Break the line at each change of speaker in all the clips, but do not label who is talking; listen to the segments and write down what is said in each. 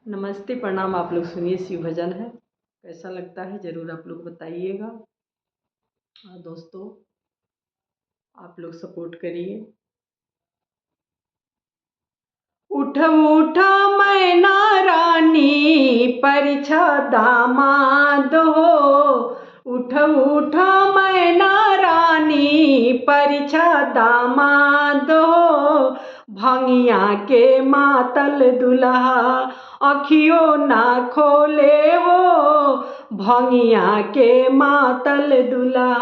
नमस्ते प्रणाम। आप लोग सुनिए, शिव भजन है। कैसा लगता है ज़रूर आप लोग बताइएगा। और दोस्तों, आप लोग सपोर्ट करिए। उठ उठ मैना रानी परीक्षा दामाद हो। उठ उठ मैना रानी परीक्षा दामाद हो। भंगिया के मातल दुल्हा अखियों ना खोले हो। भंगिया के मातल दुल्हा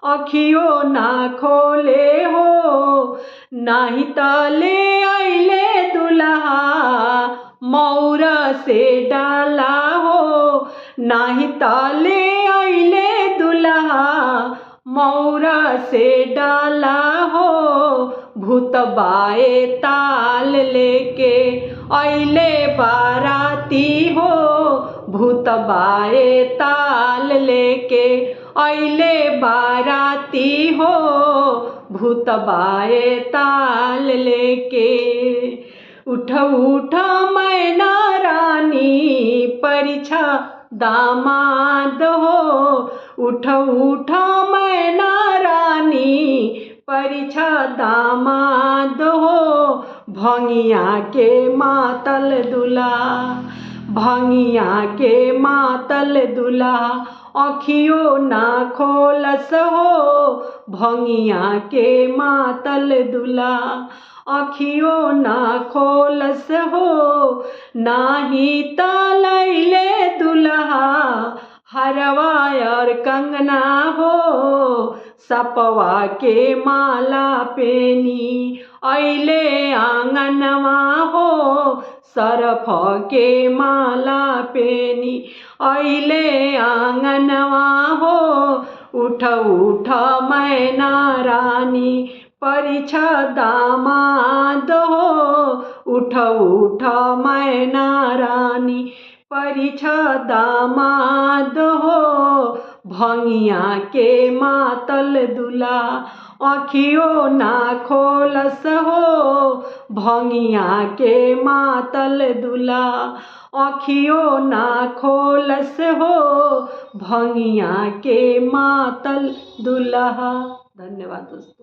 अखियों ना खोले हो। नाही तले आइले दुल्हा मौरा से डाला हो। नाही तले आइले दुल्हा मौरा से डाला हो। भूतबाए ताल लेके आइले बाराती हो। भूतबाए ताल लेके आइले बाराती हो। भूतबाए ताल लेके। उठ उठ मैना रानी परीक्षा दामाद हो। उठ उठ मैना रानी परीक्षा दामाद हो। भंगिया के मातल दुल्हा भंगिया के मातल दुल्हा अखियों ना खोलस हो। भंगिया के मातल दुल्हा अखियों ना खोलस हो। नाही तलैले दुल्हा हरवा और कंगना हो। सपवा के माला पेनी अइले आंगनवा हो। सरफ के माला पेनी अइले आंगनवा हो। उठ उठ मैना रानी परीक्षा दामाद हो। उठ उठ मैना रानी परीक्षा दामाद हो। भंगिया के मातल दुल्हा अखियों ना खोलस हो। भंगिया के मातल दुल्हा अखियों ना खोलस हो। भंगिया के मातल दुल्हा। धन्यवाद दोस्तों।